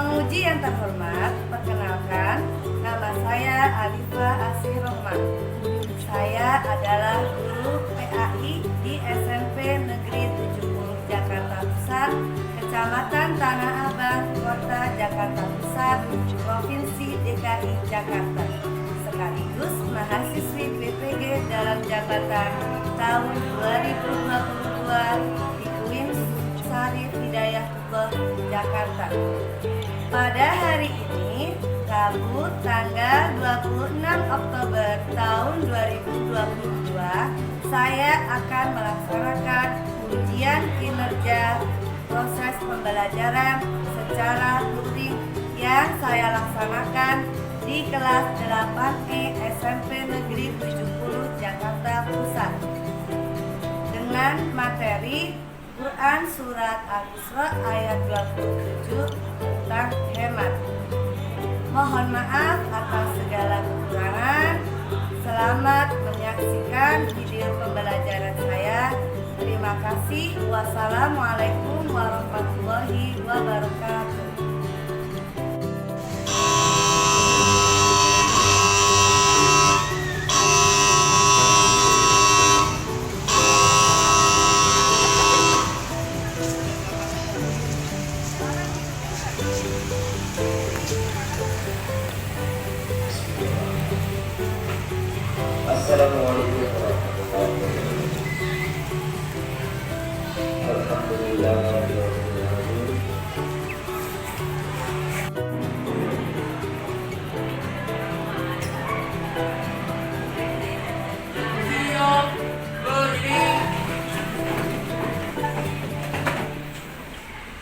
Penguji yang terhormat, perkenalkan, nama saya Alifa Asih Rohman. Saya adalah guru PAI di SMP Negeri 70 Jakarta Pusat, Kecamatan Tanah Abang, Kota Jakarta Pusat, Provinsi DKI Jakarta. Sekaligus mahasiswi PPG dalam jabatan tahun 2022 di UIN Syarif Hidayatullah, Jakarta. Pada hari ini, Rabu tanggal 26 Oktober tahun 2022, saya akan melaksanakan ujian kinerja proses pembelajaran secara luring yang saya laksanakan di kelas 8E SMP Negeri 70 Jakarta Pusat dengan materi Quran Surat Al-Isra ayat 27 tentang hemat. Mohon maaf atas segala kekurangan. Selamat menyaksikan video pembelajaran saya. Terima kasih. Wassalamualaikum warahmatullahi wabarakatuh. Assalamualaikum warahmatullahi wabarakatuh. Alhamdulillahirrahmanirrahim.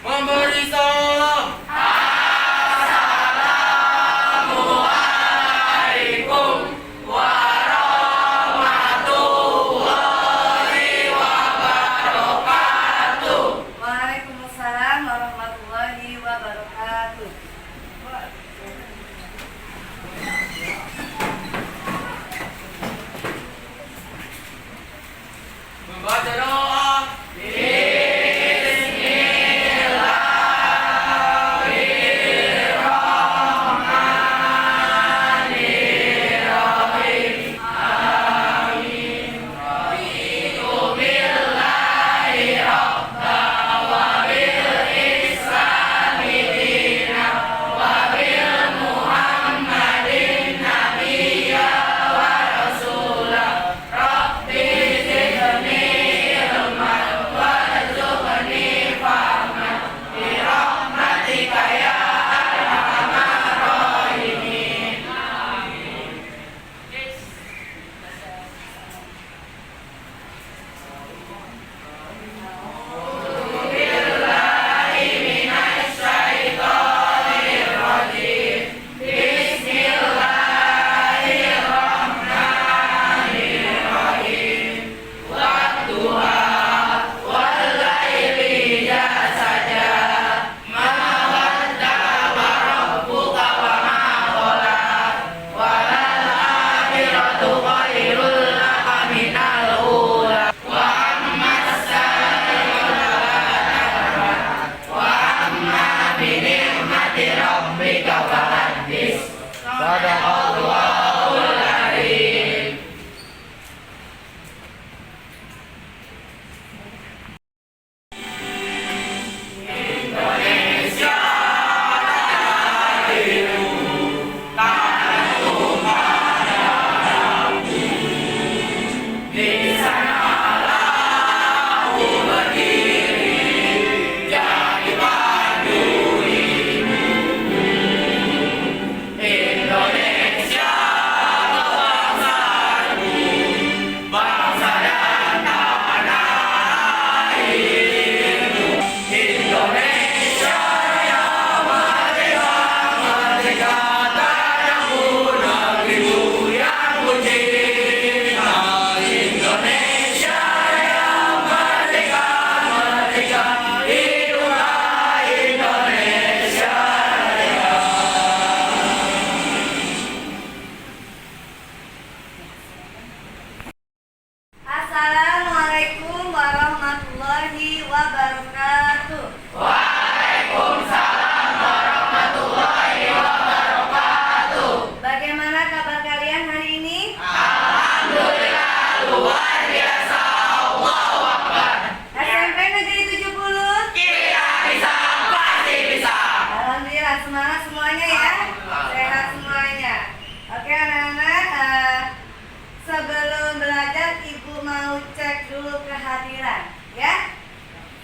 Memberi salam. Waalaikumsalam warahmatullahi wabarakatuh. Membaca doa. Indonesia.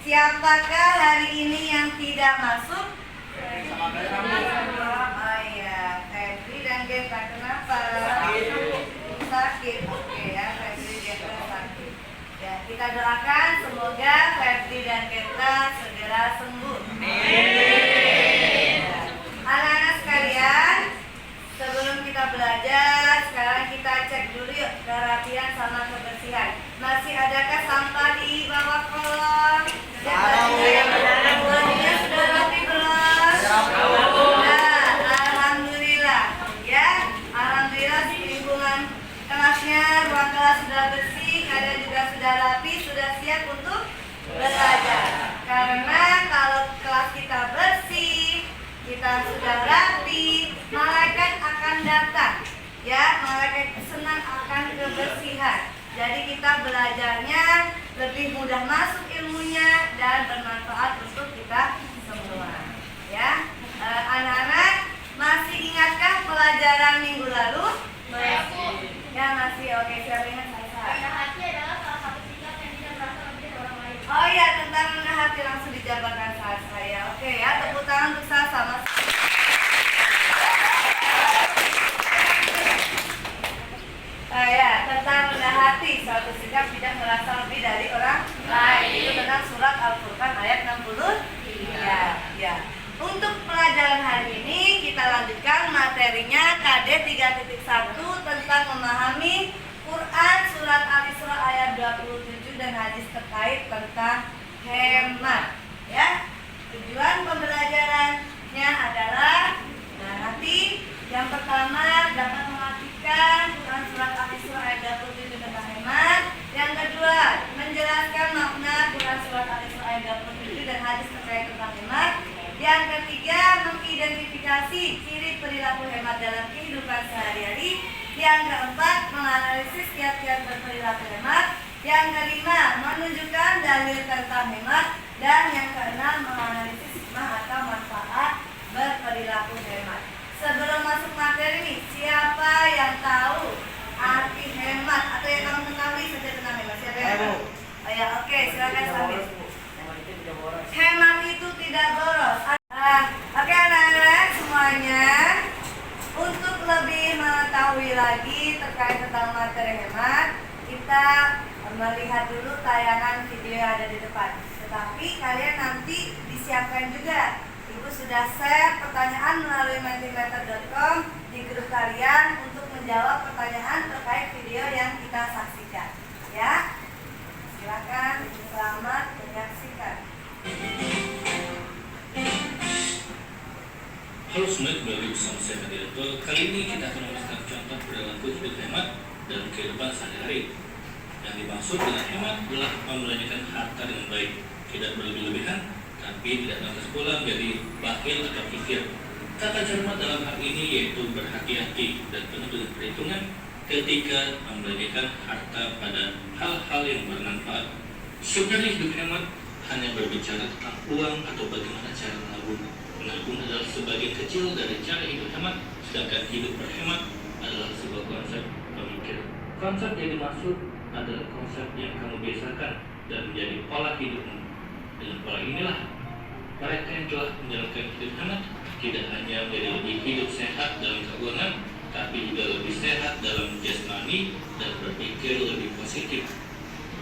Siapakah hari ini yang tidak masuk? Oh iya, Febri dan Genta. Kenapa? Sakit. Oke ya, Febri dan Genta sakit. Ya, kita doakan semoga Febri dan Genta segera sembuh. Ya. Anak-anak sekalian, sebelum kita belajar, sekarang kita cek dulu yuk kerapian sama kebersihan. Masih adakah sampah di bawah kolong? Bajunya sudah rapi belum? Nah, alhamdulillah ya. Alhamdulillah lingkungan kelasnya, ruang kelas sudah bersih, kalian juga sudah rapi, sudah siap untuk belajar. Karena kalau kelas kita bersih, kita sudah rapi, malaikat akan datang. Ya, malaikat senang akan kebersihan. Jadi kita belajarnya lebih mudah masuk ilmunya dan bermanfaat untuk kita semua. Ya, anak-anak masih ingatkah pelajaran minggu lalu? Masih. Ya masih. Oke, siapa ingat saya? Rendah hati adalah salah satu sikap yang tidak merasa lebih dari orang lain. Oh iya, tentang rendah hati langsung dijabarkan saat saya. Oke ya, tepuk tangan untuk saya sama. Ya, tentang rendah hati, suatu sikap tidak merasa lebih dari orang lain. Itu tentang surat Al-Furqan ayat 60. Ya. Untuk pelajaran hari ini kita lanjutkan materinya KD 3.1 tentang memahami Quran surat Al-Isra ayat 27 dan hadis terkait tentang hemat. Ya, tujuan pembelajarannya adalah hati. Yang pertama dapat mengartikan Quran surat Al-Isra ayat 27 tentang hemat. Yang kedua menjelaskan makna Quran surat Al-Isra ayat 27 dan hadis terkait tentang hemat. Yang ketiga mengidentifikasi ciri perilaku hemat dalam kehidupan sehari-hari. Yang keempat menganalisis kiat-kiat berperilaku hemat. Yang kelima menunjukkan dalil tentang hemat. Dan yang keenam menganalisis hikmah atau manfaat berperilaku hemat. Sebelum masuk materi ini, siapa yang tahu arti hemat atau yang kamu ketahui saja tentang hemat? Siapa yang tahu? Oh ya, oke, silakan sambil. Hemat itu tidak boros. Oke anak-anak semuanya, untuk lebih mengetahui lagi terkait tentang materi hemat, kita melihat dulu tayangan video yang ada di depan. Tetapi kalian nanti disiapkan juga. Ibu sudah share pertanyaan melalui mentimeter.com di grup kalian untuk menjawab pertanyaan terkait video yang kita saksikan. Ya, silakan selamat menyaksikan. Halo semuanya, kembali bersama saya Hadiranto. Kali ini kita akan membahas contoh perilaku hidup hemat dalam kehidupan sehari-hari. Yang dimaksud dengan hemat adalah membelanjakan harta dengan baik, tidak berlebih-lebihan, tapi tidak lantas pula menjadi bakhil atau kikir. Kata cermat dalam hal ini yaitu berhati-hati dan penuh dengan perhitungan ketika membelanjakan harta pada hal-hal yang bermanfaat. Sebenarnya hidup hemat hanya berbicara tentang uang atau bagaimana cara menabung. Menabung adalah sebagian kecil dari cara hidup hemat, sedangkan hidup berhemat adalah sebuah konsep pemikir. Konsep yang dimaksud adalah konsep yang kamu biasakan dan menjadi pola hidupmu. Dengan pola inilah mereka yang telah menjalankan hidup hemat tidak hanya menjadi lebih hidup sehat dalam keuangan, tapi juga lebih sehat dalam jasmani dan berpikir lebih positif.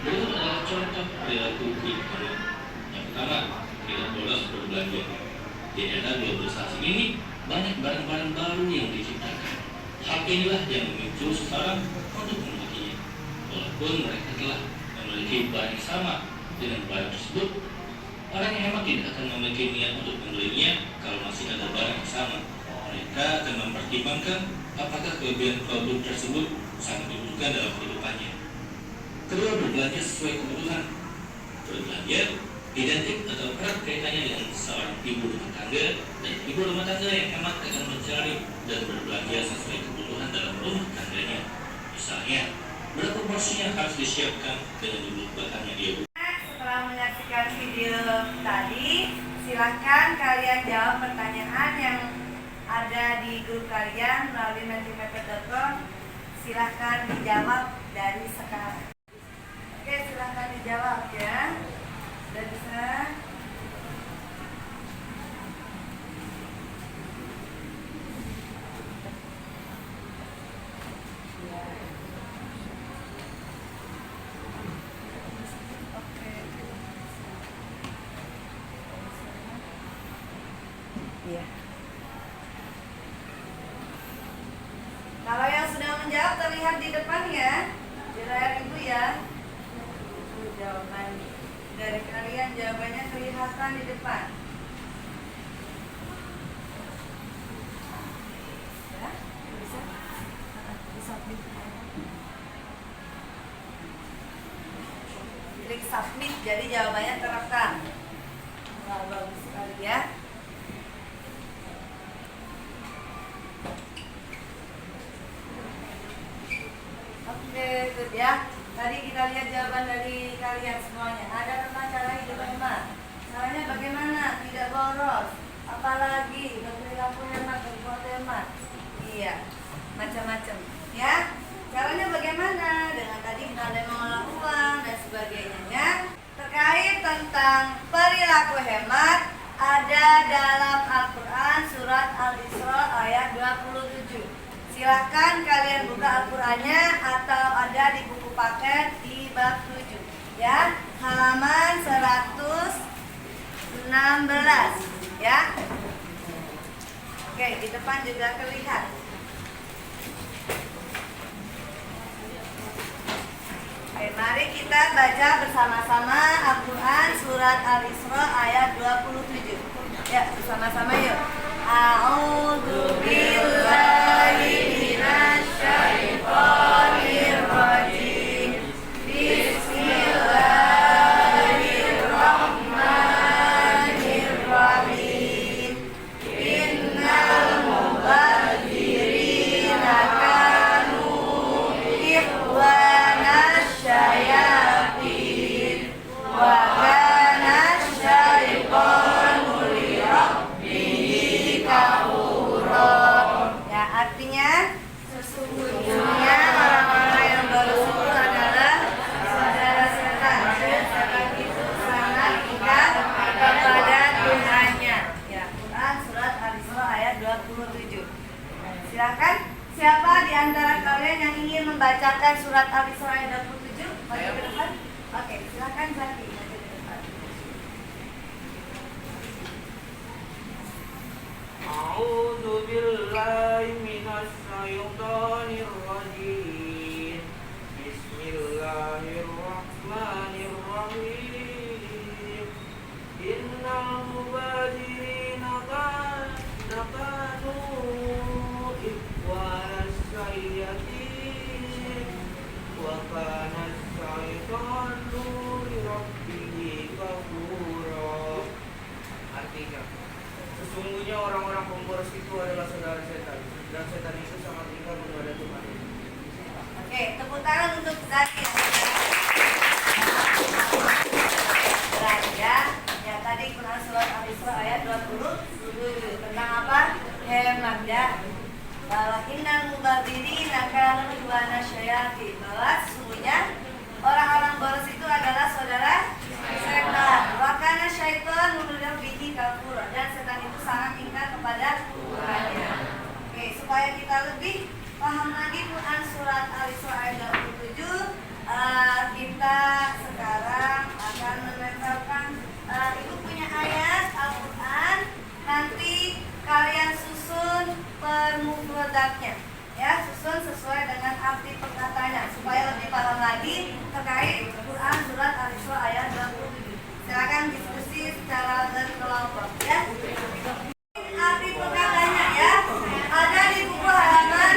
Berikut adalah contoh perilaku hidup hemat. Yang pertama, tidak bolos berbelanja. Di era globalisasi ini banyak barang-barang baru yang diciptakan. Hal inilah yang memicu seseorang untuk memilikinya. Walaupun mereka telah memiliki barang yang sama dengan barang tersebut, orang yang hemat tidak akan memiliki niat untuk membelinya kalau masih ada barang yang sama. Mereka akan mempertimbangkan apakah kelebihan produk tersebut sangat dibutuhkan dalam kehidupannya. Kedua, berbelanja sesuai kebutuhan. Berbelanja identik atau erat kaitannya dengan seorang ibu rumah tangga, dan ibu rumah tangga yang hemat akan mencari dan berbelanja sesuai kebutuhan dalam rumah tangganya. Misalnya, berapa porsi yang harus disiapkan dengan jumlah bahan yang dia butuhkan. Setelah menyaksikan video tadi, silakan kalian jawab pertanyaan yang ada di grup kalian melalui mentimeter.com. Silakan dijawab dari sekarang. Oke, silakan dijawab ya. Sudah bisa? Iya. Kalau yang sudah menjawab terlihat di depan ya, di layar ibu ya. Itu jawaban dari kalian, jawabannya kelihatan di depan. Ya, bisa? Bisa. Klik submit, jadi jawabannya terekam. Wah, bagus sekali ya. Oke, good ya. Tadi kita lihat jawaban dari kalian semuanya. Ada tentang cara hidup hemat. Caranya bagaimana? Tidak boros. Apalagi berperilaku hemat, berbuat hemat. Iya, macam-macam. Ya, caranya bagaimana? Dengan tadi ada mengolah uang dan sebagainya. Ya. Terkait tentang perilaku hemat, ada dalam Al-Quran surat Al-Isra ayat 27. Silakan kalian buka Al-Qurannya atau ada di buku paket di bab 7 ya, halaman 116 ya. Oke, di depan juga terlihat. Oke, mari kita baca bersama-sama Al-Quran surat Al-Isra ayat 27. Ya, bersama-sama yuk. A'udzu billahi minasyaitonir rajim. Bismillahirrahmanirrahim. Innal mubadzirina kanu ikhwanasy syayatin wa kana syaitanu lirabbihi kafura. Ya, artinya sesungguhnya orang-orang yang bersyukur adalah saudara setan. Setan itu sangat ingat kepada Tuhannya. Ya, Quran surat Al-Isra ayat 27. Silakan, siapa di antara kalian yang ingin membacakan surat Al-Isra ayat 27? Maju ke depan. Oke, silakan Zaki. Maju ke depan. A'udzu billahi minasy syaithanir rajim. Bismillahirrahmanirrahim. Innal mubadzirina kanu ikhwanasy syayatin wa kana syaitanu lirabbihi kafura. Artinya, sesungguhnya orang-orang pemboros itu adalah saudara setan, dan setan itu sangat ingat kepada Tuhan. Oke, tepuk tangan untuk Zaki. Ya, ya tadi Quran surat Al-Isra ayat 27 tentang apa? Hemat ya. Bahwa innal mubadzirina kanu ikhwanasy syayatin. Bahwa sesungguhnya orang-orang boros itu adalah saudara setan. Wa kana syaitanu lirabbihi kafura. Dan setan itu sangat ingkar kepada Tuhannya. Oke, supaya kita lebih paham lagi Quran surat Al-Isra ayat 27, kita sekarang akan menempelkan ibu punya ayat Al-Quran, nanti kalian susun permufradatnya ya, susun sesuai dengan arti perkataannya supaya lebih paham lagi terkait Quran surat Al-Isra ayat 27. Silakan diskusi secara berkelompok ya. Arti perkataannya ya, ada di buku halaman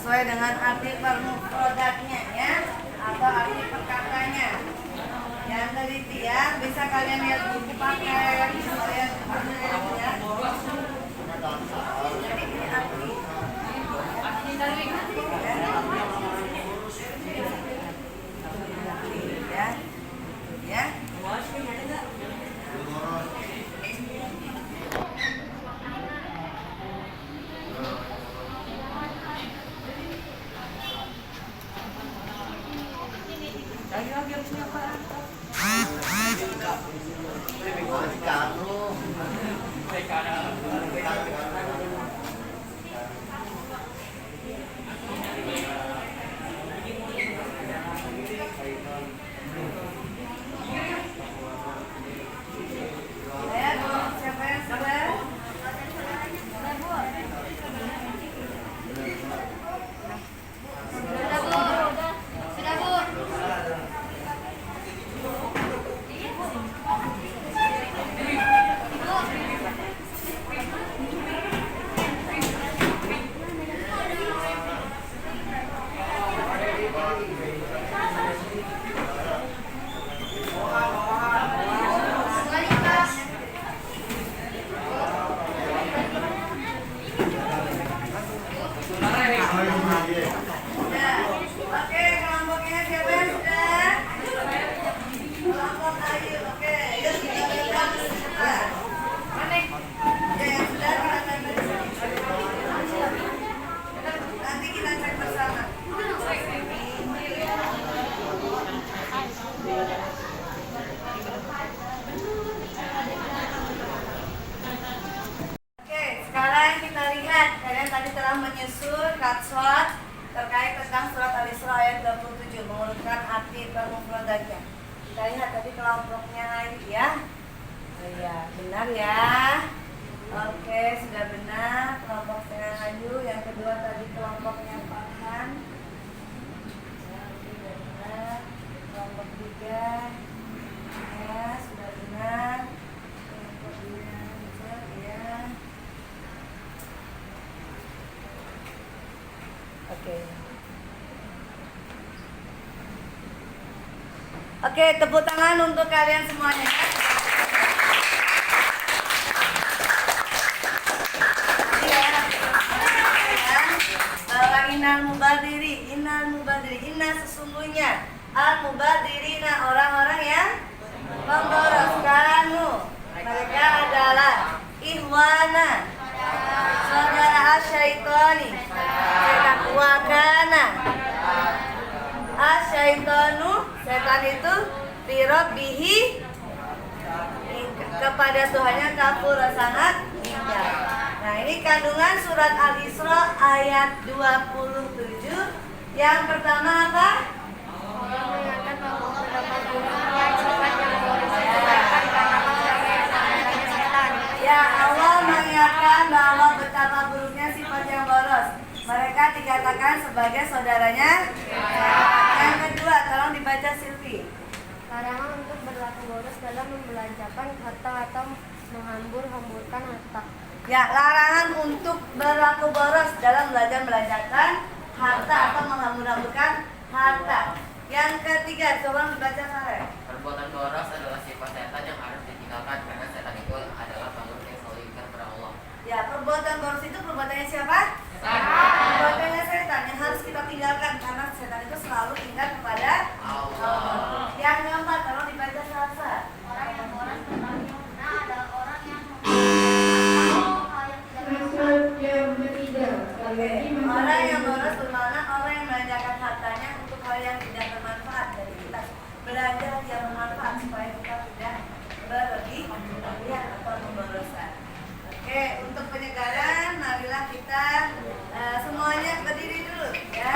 sesuai dengan arti permufradatnya ya, atau arti perkatanya. Yang teliti ya, bisa kalian lihat buku pakai saya ya. Jadi ini arti. Ya, ya. Lagi harusnya apa? Siapa yang sudah? Sudah, Bu. Oke, kelompoknya siapa yang sudah? Kelompok Ayu, oke. Yuk kita lihat sebentar. Oke, yang sudah kita cek bersama. Nanti kita cek bersama. Oke, sekarang kita lihat. Kalian tadi telah menyusun katswat terkait tentang surat Al-Isra ayat 27 mengurutkan arti permufradatnya. Kita lihat tadi kelompoknya Ayu ya. Oh iya, benar ya. Oke, sudah benar kelompoknya Ayu. Yang kedua tadi kelompoknya Farhan. Ya, sudah benar. Kelompok 3. Ya, sudah benar. Kelompok 2 bisa ya. Oke. Oke, tepuk tangan untuk kalian semuanya. Bahwa innal mubadiri, inna sesungguhnya al-mubadirina orang-orang yang pemboros kanu. Mereka adalah ihwana, saudara asyaitoni. Wakana asyaitonu, setan itu birabbihi, kepada Tuhannya kafur, sangat ingkar. Nah, ini kandungan surat Al-Isra ayat 27. Yang pertama apa? Ya, Allah mengingatkan bahwa betapa buruknya sifat yang boros. Mereka dikatakan sebagai saudaranya. Yang kedua, tolong dibaca Silvi. Larangan untuk berlaku boros dalam membelanjakan harta atau menghambur-hamburkan harta. Ya, larangan untuk berlaku boros dalam belanjakan harta atau menghambur-hamburkan harta. Yang ketiga, coba dibaca Sarah. Perbuatan boros adalah sifat setan yang harus ditinggalkan karena setan itu adalah makhluk yang selalu ingkar kepada Allah. Ya, perbuatan boros itu perbuatannya siapa? Perbuatannya setan yang harus kita tinggalkan karena setan itu selalu ingkar kepada Allah. Yang keempat, tolong dibaca Salsa. Orang yang boros berlaku guna adalah orang yang membuat hal yang tidak Oke, orang yang boros bermakna orang yang melanjarkan hartanya untuk hal yang tidak bermanfaat. Jadi kita belanja yang bermanfaat supaya kita tidak berlebihan atau memboroskan. Oke, untuk penyegaran, marilah kita semuanya berdiri dulu ya.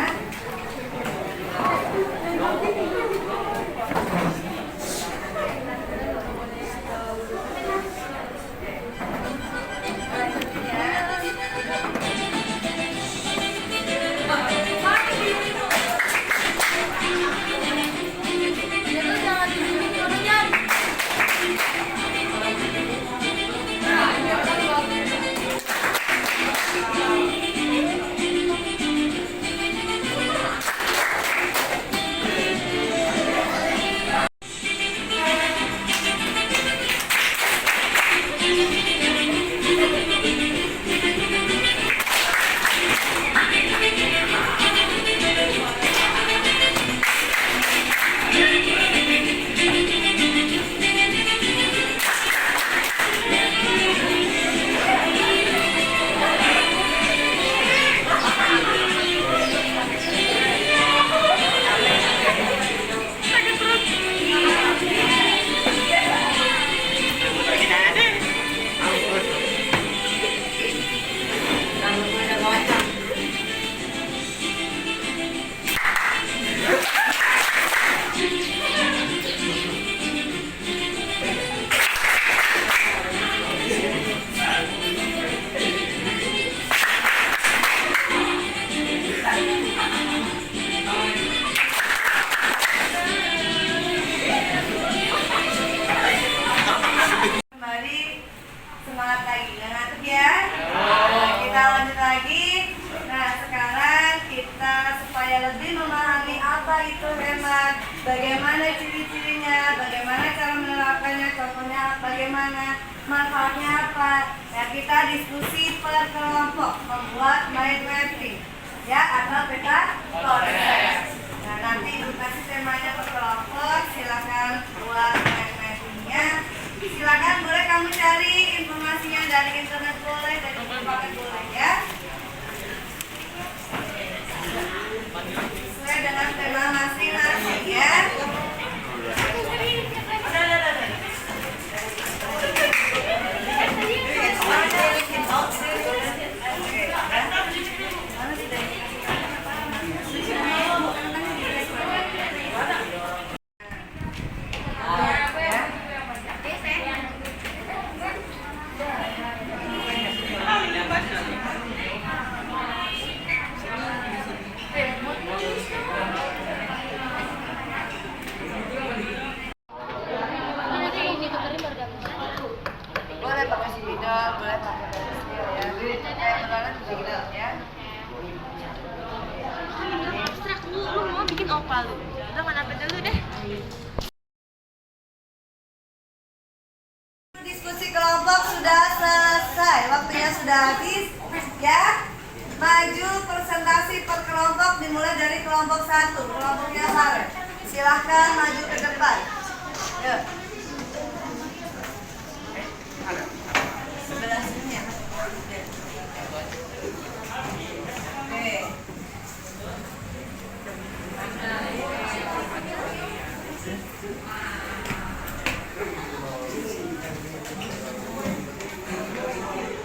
supaya lebih memahami apa itu hemat, bagaimana ciri-cirinya, bagaimana cara menerapkannya, contohnya bagaimana, manfaatnya apa. Ya, kita diskusi per kelompok, membuat mind mapping, ya, atau peta konsep. Nah, nanti Ibu kasih temanya per kelompok, silakan buat mind mappingnya. Silakan, boleh kamu cari informasinya dari internet, boleh, dari internet boleh, ya. Sesuai dengan tema masing-masing, ya. Boleh pakai spidol, boleh pakai pensil, ya. Kayak banget spidol, ya. Abstrak lu mau bikin opal lu. Udah mana dulu deh. Diskusi kelompok sudah selesai, waktunya sudah habis, ya. Maju presentasi per kelompok dimulai dari kelompok 1, kelompoknya Farel. Silahkan maju ke depan. Yuk. Sebelah sini ya. Oke.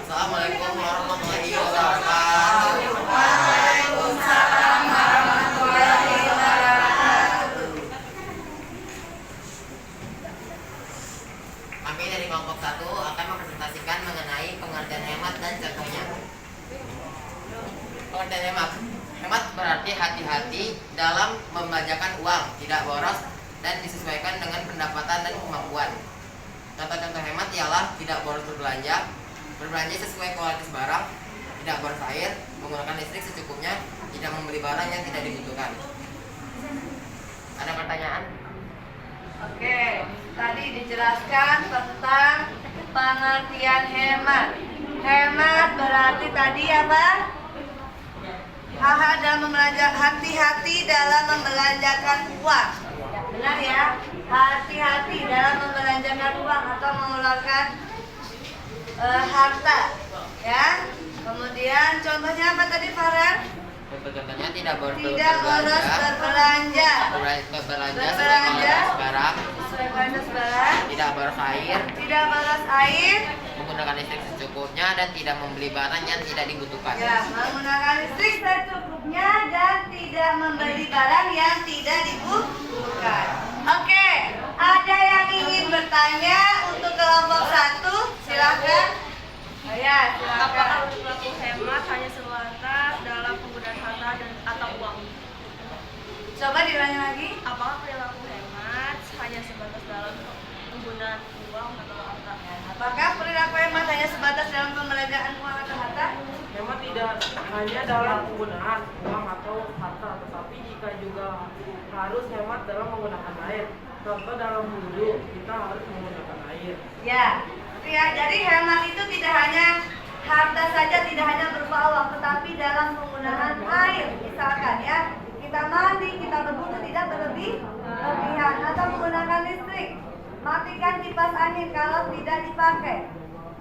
Assalamualaikum warahmatullahi wabarakatuh. Waalaikumsalam warahmatullahi wabarakatuh. Kami dari kelompok 1 akan mempresentasikan mengenai pengertian hemat dan contohnya. Pengertian hemat. Hemat berarti hati-hati dalam membelanjakan uang, tidak boros dan disesuaikan dengan pendapatan dan kemampuan. Contoh-contoh hemat ialah tidak boros berbelanja sesuai kualitas barang, tidak boros air, menggunakan listrik secukupnya, tidak membeli barang yang tidak dibutuhkan. Ada pertanyaan? Oke, tadi dijelaskan tentang pengertian hemat. Hemat berarti tadi apa? Hati-hati dalam membelanjakan uang. Benar ya? Hati-hati dalam membelanjakan uang atau mengeluarkan harta, ya. Kemudian contohnya apa tadi, Farel? Contohnya tidak boros Tidak boros berbelanja. Sesuai kualitas barang. Tidak boros air, Tidak boros air. menggunakan listrik secukupnya dan tidak membeli barang yang tidak dibutuhkan. Ya, menggunakan listrik secukupnya dan tidak membeli barang yang tidak dibutuhkan. Oke, ada yang ingin bertanya untuk kelompok 1? Silakan. Oh ya, silakan. Apakah perilaku hemat hanya sebatas dalam penggunaan harta dan atau uang? Coba diulangi lagi. Apakah perilaku hemat hanya sebatas dalam penggunaan uang atau harta? Apakah perilaku hemat hanya sebatas dalam pembelanjaan uang atau harta? Hemat tidak hanya dalam penggunaan uang atau harta, tetapi jika juga harus hemat dalam menggunakan air. Contoh dalam wudhu, kita harus menggunakan air. Ya, jadi hemat itu tidak hanya harta saja, tidak hanya berupa uang, tetapi dalam penggunaan air. Misalkan ya, kita mandi, kita berwudu tidak berlebihan, atau menggunakan listrik. Matikan kipas angin kalau tidak dipakai,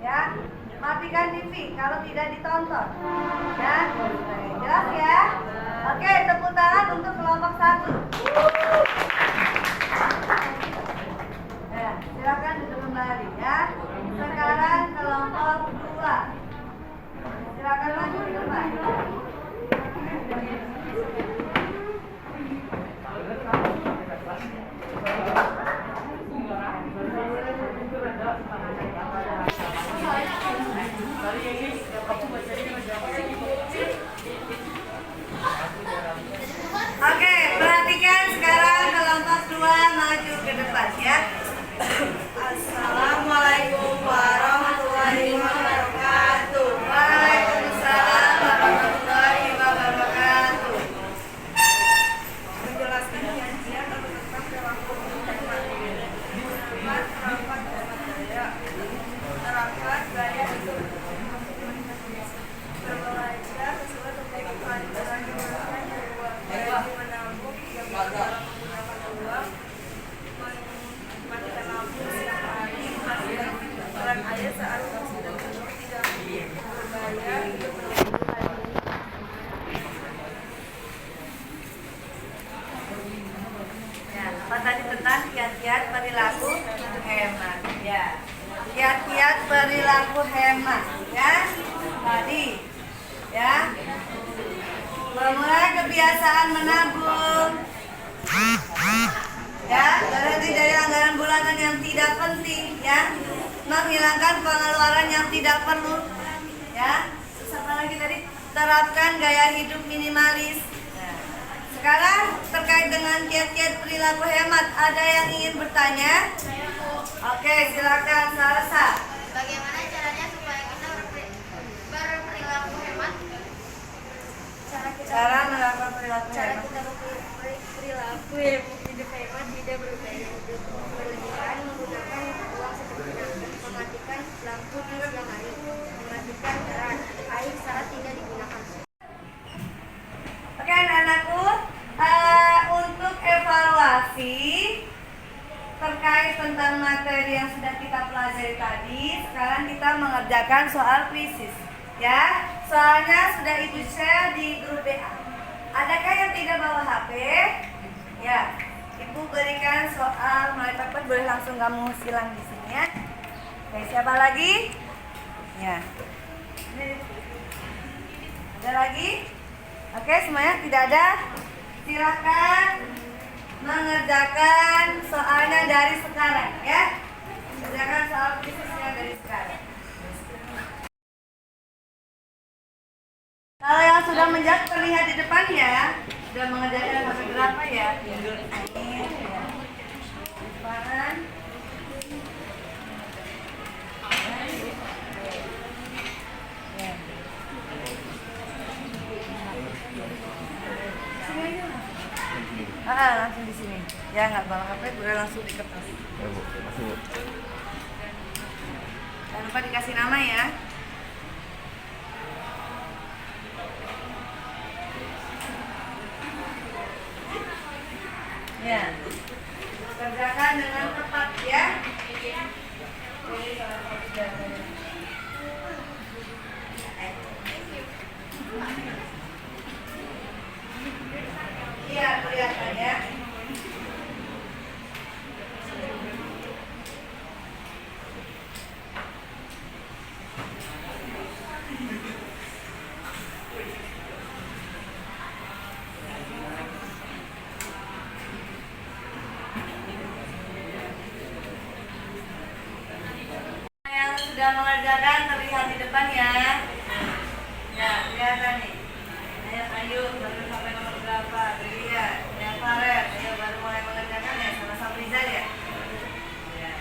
ya. Matikan TV kalau tidak ditonton, ya. Jelas ya? Oke, tepuk tangan untuk kelompok 1. Ya, silakan duduk kembali ya. Sekarang kelompok 2. Silakan maju ke depan. Tadi ini yang kamu baca ini siapa sih? Kiat-kiat perilaku hemat. Ya. Kiat-kiat perilaku hemat. Ya. Tadi. Ya. Memulai kebiasaan menabung. Ya, berhenti dari anggaran bulanan yang tidak penting. Ya. Menghilangkan pengeluaran yang tidak perlu. Ya. Terus apa lagi tadi? Terapkan gaya hidup minimalis. Nah, sekarang terkait dengan kiat-kiat perilaku hemat, ada yang ingin bertanya? Oke, silakan Salsa. Bagaimana caranya supaya kita berperilaku hemat? Cara melakukan perilaku Cara hemat. kita berperilaku hidup hemat tidak bergaya hidup berlebihan, menggunakan uang secukupnya, mematikan lampu di siang hari, mematikan keran air saat tidak digunakan. Oke, anak-anakku, untuk evaluasi terkait tentang materi yang sudah kita pelajari tadi, sekarang kita mengerjakan soal krisis. Ya, soalnya sudah Ibu share di grup BA. Adakah yang tidak bawa HP? Ya, Ibu berikan soal mulai cepat, boleh langsung kamu silang di sini ya. Oke, siapa lagi? Ya. Ada lagi? Oke, semuanya tidak ada. Silakan mengerjakan soalnya dari sekarang ya. Kerjakan soal krisisnya dari sekarang. Kalau yang sudah menjawab terlihat di depan ya. Sudah mengerjakan sampai berapa ya? Ini ya. Depan. Ya. Sini aja lah. Langsung di sini. Ya nggak bawa HP, boleh langsung di kertas. Ya, Bu. Masih, Bu. Jangan lupa dikasih nama ya. Ya, kerjakan dengan tepat ya. Iya, kelihatan ya. Yang sudah mengerjakan terlihat di depan ya. Ya, kelihatan nih. Ayo, baru sampai nomor berapa? Lihat, ya Farel, ayo baru mulai mengerjakan ya sama Saprizal ya. Ya.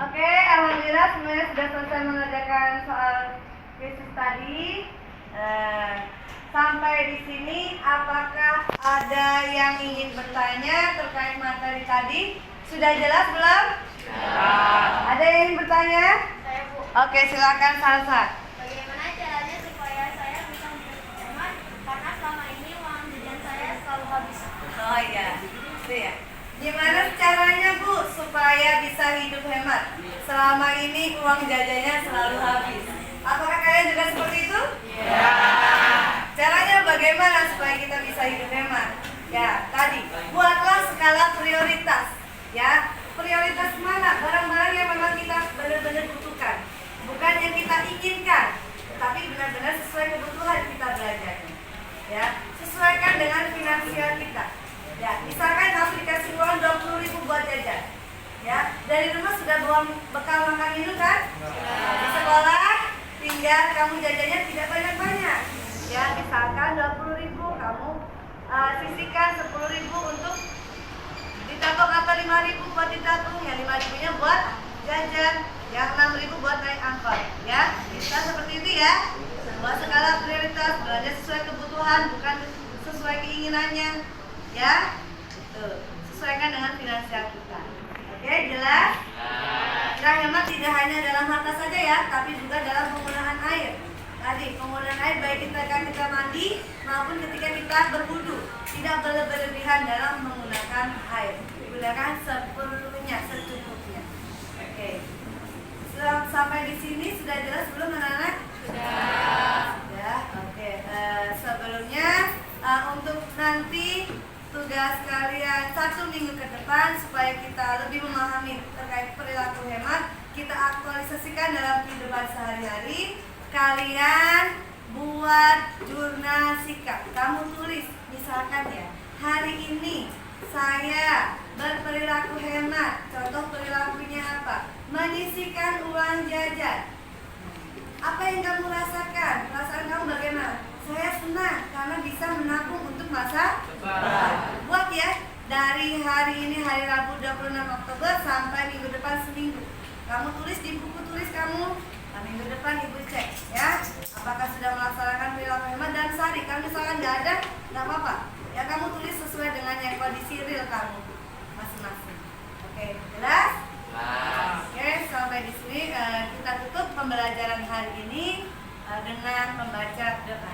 Oke, alhamdulillah semuanya sudah selesai mengerjakan soal krisis tadi. Sampai di sini, apakah ada yang ingin bertanya terkait materi tadi? Sudah jelas belum? Ada yang ingin bertanya? Saya Bu, Oke, silakan Salsa. bagaimana caranya supaya saya bisa hemat? Karena selama ini uang jajan saya selalu habis. Oh iya, itu ya. Gimana caranya Bu supaya bisa hidup hemat? Selama ini uang jajannya selalu habis. Apakah kalian juga seperti itu? Ya. Caranya bagaimana supaya kita bisa hidup hemat? Ya, tadi buatlah skala prioritas. Ya, prioritas mana? Barang-barang yang memang kita benar-benar butuhkan, bukan yang kita inginkan, tapi benar-benar sesuai kebutuhan kita belajarnya. Ya, sesuaikan dengan finansial kita. Ya, misalkan kamu dikasih uang 20.000 buat jajan. Ya, dari rumah sudah bawa bekal makan minum kan? Di sekolah tinggal kamu jajannya tidak banyak-banyak. Ya, misalkan 20.000 kamu sisihkan 10.000 untuk ditabung atau 5.000 buat ditabung, ya 5.000-nya buat jajan, yang 6.000 buat naik angkot. Ya, bisa seperti itu ya. Buat skala prioritas, belanja sesuai kebutuhan, bukan sesuai keinginannya. Ya, tuh, sesuaikan dengan finansial kita. Oke, jelas? Kita hemat tidak hanya dalam harta saja ya, tapi juga dalam penggunaan air. Tadi penggunaan air baik kita mandi maupun ketika kita berwudu, tidak berlebihan dalam menggunakan air. Gunakan seperlunya, secukupnya. Oke. Sampai di sini sudah jelas belum anak-anak? Sudah. Oke. Sebelumnya untuk nanti tugas tugas kalian 1 minggu ke depan supaya kita lebih memahami terkait perilaku hemat. Kita aktualisasikan dalam kehidupan sehari-hari. Kalian buat jurnal sikap. Kamu tulis, misalkan ya, hari ini saya berperilaku hemat. Contoh perilakunya apa? Menyisihkan uang jajan. Apa yang kamu rasakan? Perasaan kamu bagaimana? Saya senang karena bisa menabung untuk masa depan. Buat ya, dari hari ini hari Rabu 26 Oktober sampai minggu depan seminggu. Kamu tulis di buku tulis kamu. Nah, minggu depan ibu cek ya, apakah sudah melaksanakan perilaku hemat dan sehari. Kalau misalkan nggak ada, nggak apa-apa. Ya kamu tulis sesuai dengan yang kondisi real kamu masing-masing. Oke, jelas? Oke, sampai di sini kita tutup pembelajaran hari ini dengan membaca doa.